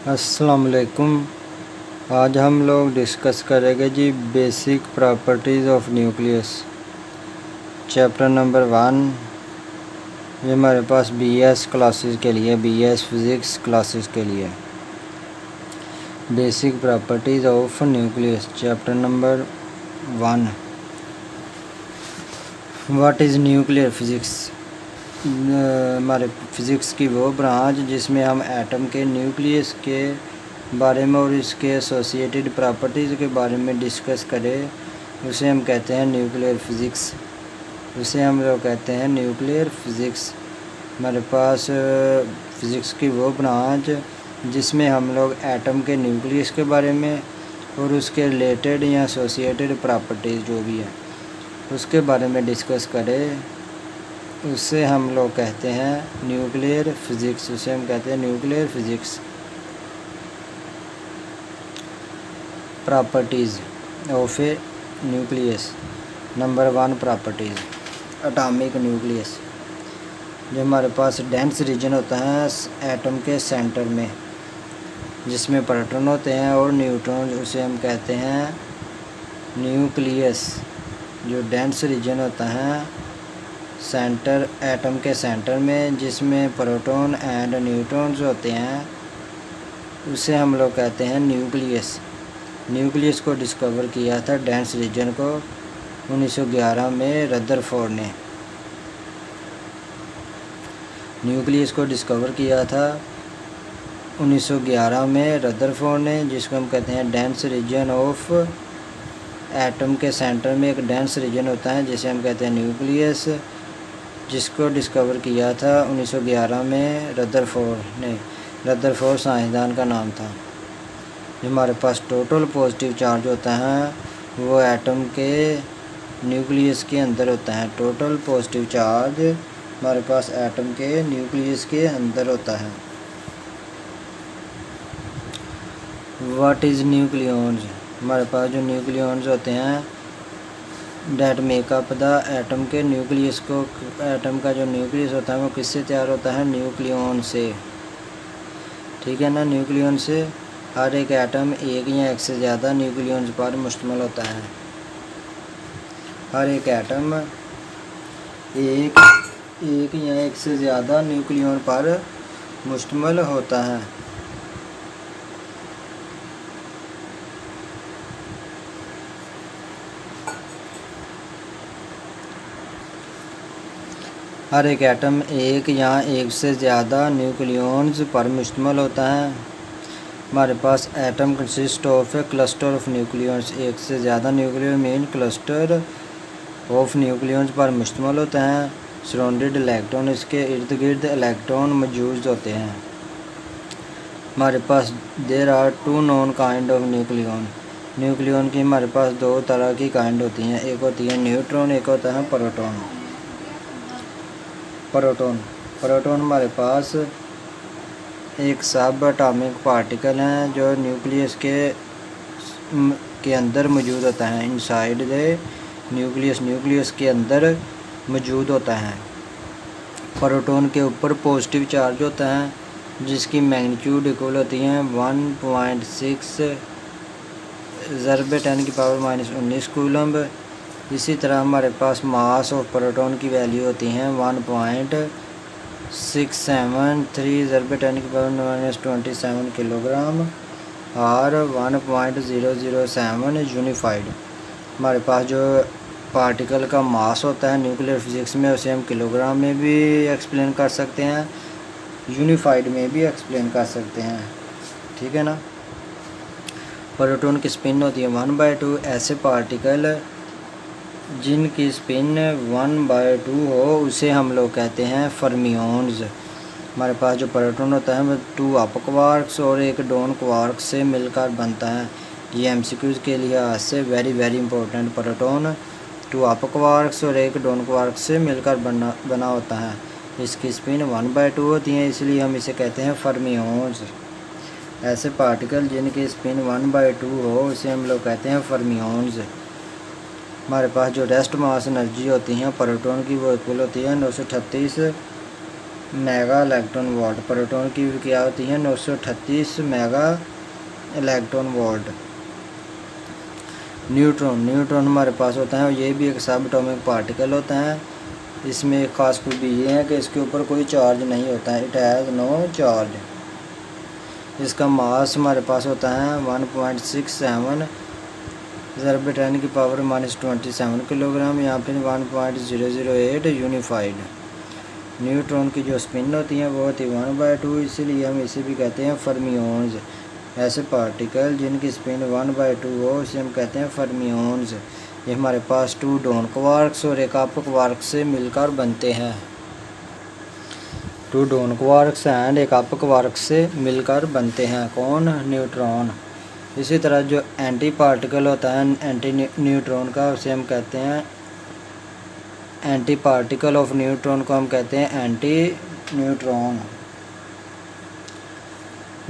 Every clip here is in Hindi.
अस्सलाम वालेकुम। आज हम लोग डिस्कस करेंगे the basic properties of nucleus, chapter number 1। ये हमारे पास बीएस क्लासेस के लिए, बीएस फिज़िक्स क्लासेस के लिए basic properties of nucleus, chapter number 1। What is nuclear physics? हमारे फिज़िक्स की वो ब्रांच जिसमें हम एटम के न्यूक्लियस के बारे में और इसके एसोसिएटेड प्रॉपर्टीज़ के बारे में डिस्कस करें, उसे हम कहते हैं न्यूक्लियर फिज़िक्स। उसे हम लोग कहते हैं न्यूक्लियर फिज़िक्स। हमारे पास फिज़िक्स की वो ब्रांच जिसमें हम लोग एटम के न्यूक्लियस के बारे में और उसके रिलेटेड या एसोसिएटेड प्रॉपर्टीज़ जो भी है उसके बारे में डिस्कस करें, उसे हम लोग कहते हैं न्यूक्लियर फिज़िक्स। उसे हम कहते हैं nuclear physics. Properties of A nucleus. Number 1 properties, atomic nucleus. जो हमारे पास डेंस रीजन होता है एटम के सेंटर में, जिसमें प्रोटॉन होते हैं और न्यूट्रॉन, उसे हम कहते हैं न्यूक्लियस। जो डेंस रीजन होता है सेंटर, एटम के सेंटर में, जिसमें प्रोटॉन एंड न्यूट्रॉन्स होते हैं, उसे हम लोग कहते हैं न्यूक्लियस। न्यूक्लियस को डिस्कवर किया था, डेंस रीजन को, 1911 में रदरफोर्ड ने न्यूक्लियस को डिस्कवर किया था 1911 में रदरफोर्ड ने, जिसको हम कहते हैं डेंस रीजन ऑफ एटम के सेंटर में एक डेंस रीजन होता है जिसे हम कहते हैं न्यूक्लियस, जिसको डिस्कवर किया था 1911 में रदरफोर्ड ने। रदरफोर्ड साइंसदान का नाम था। जो हमारे पास टोटल पॉजिटिव चार्ज होता है वो एटम के न्यूक्लियस के अंदर होता है। टोटल पॉजिटिव चार्ज हमारे पास एटम के न्यूक्लियस के अंदर होता है। What is nucleons? हमारे पास जो न्यूक्लियॉन्स होते हैं डेट मेकअप द एटम के न्यूक्लियस को, एटम का जो न्यूक्लियस होता है वो किससे तैयार होता है? न्यूक्लियॉन से। ठीक है ना, न्यूक्लियॉन से। हर एक एटम एक या एक से ज़्यादा न्यूक्लियॉन्स पर मुश्तमिल होता है। हर एक एटम एक या एक से ज़्यादा न्यूक्लियॉन पर मुश्तमिल होता है। हर एक एटम एक या एक से ज़्यादा न्यूक्लियॉन्स पर मुश्तमिल होता है। हमारे पास atom consist of a cluster of nucleons. एक से ज़्यादा nucleon main cluster of nucleons पर मुश्तमिल होते हैं। सराउंडेड इलेक्ट्रॉन, इसके इर्द गिर्द इलेक्ट्रॉन मौजूद होते हैं। हमारे पास there are 2 non kind of nucleon. Nucleon की हमारे पास 2 तरह की काइंड होती हैं। एक होती है न्यूट्रॉन, एक होता है प्रोटॉन। प्रोटॉन हमारे पास एक सब एटॉमिक पार्टिकल हैं जो न्यूक्लियस के अंदर मौजूद होता है। इनसाइड द न्यूक्लियस के अंदर मौजूद होता है। प्रोटॉन के ऊपर पॉजिटिव चार्ज होता है जिसकी मैग्नीट्यूड इक्वल होती है 1.6 × 10⁻⁻⁹ कूलम्ब। इसी तरह हमारे पास मास ऑफ प्रोटॉन की वैल्यू होती हैं 1.673 × 10⁻⁻27 किलोग्राम और 1.007 यूनिफाइड। हमारे पास जो पार्टिकल का मास होता है न्यूक्लियर फिज़िक्स में, उसे हम किलोग्राम में भी एक्सप्लेन कर सकते हैं, यूनिफाइड में भी एक्सप्लेन कर सकते हैं। ठीक है ना। प्रोटॉन की स्पिन होती है 1/2। ऐसे पार्टिकल जिनकी स्पिन 1/2 हो उसे हम लोग कहते हैं फर्मियोन्स। हमारे पास जो प्रोटॉन होता है वो 2 अप क्वार्क्स और एक डाउन क्वार्क से मिलकर बनता है। ये MCQs के लिहाज से very important. Proton 2 up quarks और एक डाउन क्वार्क से मिलकर बना होता है। इसकी स्पिन 1/2 होती है, इसलिए हम इसे कहते हैं फर्मियोन्स। ऐसे पार्टिकल जिनकी स्पिन 1/2 हो उसे हम लोग कहते हैं फर्मियोन्स। हमारे पास जो रेस्ट मास एनर्जी होती हैं प्रोटॉन की वो इक्वल होती है 938 मेगा इलेक्ट्रॉन वोल्ट। प्रोटॉन की क्या होती है 938 मेगा इलेक्ट्रॉन वोल्ट। न्यूट्रॉन हमारे पास होता है, ये भी एक सब एटॉमिक पार्टिकल होता है। इसमें एक ख़ास खूबी ये है कि इसके ऊपर कोई चार्ज नहीं होता है, इट हैज़ नो चार्ज। इसका मास हमारे पास होता है 1.67 ज़रब 10 की पावर -27 किलोग्राम या फिर 1.008 यूनिफाइड। न्यूट्रॉन की जो स्पिन होती है वो होती है 1/2, इसीलिए हम इसे भी कहते हैं फर्मियोन्स। ऐसे पार्टिकल जिनकी स्पिन 1/2 हो उसे हम कहते हैं फर्मियोन्स। ये हमारे पास 2 डॉन क्वार्क्स और एक अप क्वार्क से मिलकर बनते हैं। 2 डॉन क्वार्क्स एंड एक अप क्वार्क से मिलकर बनते हैं कौन? न्यूट्रॉन। इसी तरह जो एंटी पार्टिकल होता है एंटी न्यूट्रॉन का, उसे हम कहते हैं एंटी पार्टिकल ऑफ न्यूट्रॉन को हम कहते हैं एंटी न्यूट्रॉन।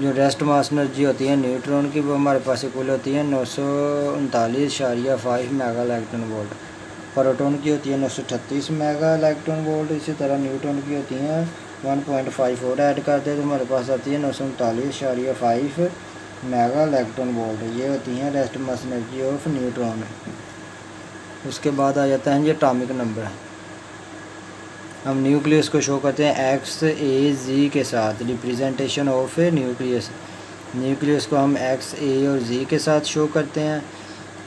जो रेस्ट मास एनर्जी होती है न्यूट्रॉन की वो हमारे पास इक्वल होती है 939.5 मेगा इलेक्ट्रॉन वोल्ट। प्रोटॉन की होती है 938 मेगा इलेक्ट्रॉन वोल्ट। इसी तरह न्यूट्रॉन की होती हैं 1.54 ऐड करते हैं तो हमारे पास आती है 939.5 मेगा इलेक्ट्रॉन वोल्ट। ये होती हैं rest mass energy of neutron. उसके बाद आ जाता है ये एटॉमिक नंबर। हम न्यूक्लियस को शो करते हैं XAZ के साथ, representation of A nucleus. Nucleus को हम X, A और Z के साथ शो करते हैं।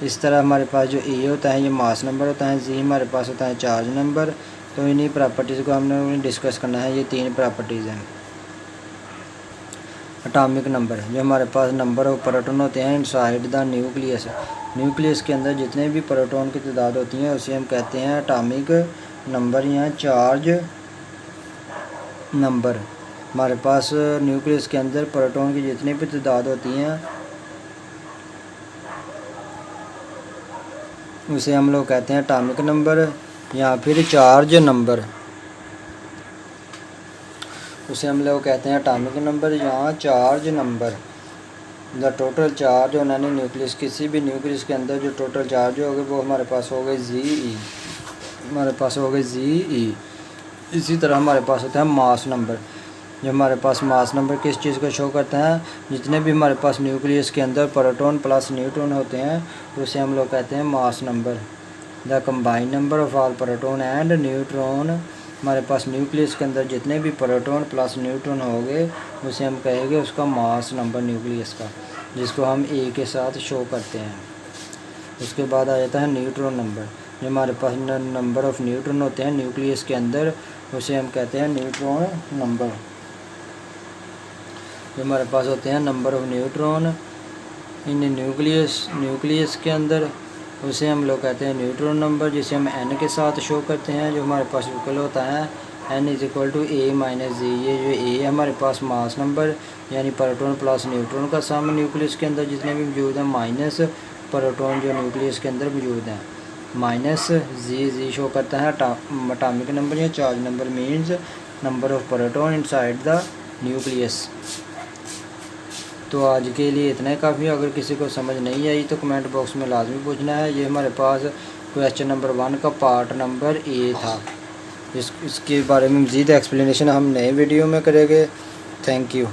इस तरह हमारे पास जो A होता है ये मास नंबर होता है, Z हमारे पास होता है चार्ज नंबर। तो इन्हीं प्रॉपर्टीज़ को हमने डिस्कस करना है। ये 3 प्रॉपर्टीज़ हैं। एटॉमिक नंबर, जो हमारे पास नंबर ऑफ प्रोटॉन होते हैं इनसाइड द न्यूक्लियस। न्यूक्लियस के अंदर जितने भी प्रोटॉन की तादाद होती है उसे हम कहते हैं एटॉमिक नंबर या चार्ज नंबर। हमारे पास न्यूक्लियस के अंदर प्रोटॉन की जितनी भी तादाद होती हैं उसे हम लोग कहते हैं एटॉमिक नंबर या फिर चार्ज नंबर। उसे हम लोग कहते हैं एटॉमिक नंबर या charge number. The total charge on any nucleus, किसी भी न्यूक्लियस के अंदर जो टोटल चार्ज होगा वो हमारे पास हो गए ZE। हमारे पास हो गए ZE। इसी तरह हमारे पास होता है मास नंबर। जो हमारे पास मास नंबर किस चीज़ को शो करता है? जितने भी हमारे पास न्यूक्लियस के अंदर प्रोटॉन प्लस न्यूट्रॉन होते हैं उसे हम लोग कहते हैं mass number. The combined number of all proton and neutron, हमारे पास न्यूक्लियस के अंदर जितने भी प्रोटॉन प्लस न्यूट्रॉन होंगे उसे हम कहेंगे उसका मास नंबर न्यूक्लियस का, जिसको हम A के साथ शो करते हैं। उसके बाद आ जाता है न्यूट्रॉन नंबर। जो हमारे पास नंबर ऑफ़ न्यूट्रॉन होते हैं न्यूक्लियस के अंदर उसे हम कहते हैं न्यूट्रॉन नंबर। जो हमारे पास होते हैं number of neutron in nucleus के अंदर उसे हम लोग कहते हैं न्यूट्रॉन नंबर, जिसे हम N के साथ शो करते हैं। जो हमारे पास इक्वल होता है N = A - Z। ये जो A है हमारे पास मास नंबर यानी प्रोटॉन प्लस न्यूट्रॉन का सम न्यूक्लियस के अंदर जितने भी मौजूद हैं, माइनस प्रोटॉन जो न्यूक्लियस के अंदर मौजूद हैं, माइनस Z शो करता है एटॉमिक नंबर या charge number means number of proton inside the nucleus. तो आज के लिए इतना ही काफ़ी। अगर किसी को समझ नहीं आई तो कमेंट बॉक्स में लाजमी पूछना है। ये हमारे पास क्वेश्चन नंबर 1 का पार्ट नंबर A था। इसके बारे में मज़ीद एक्सप्लेनेशन हम नए वीडियो में करेंगे। Thank you.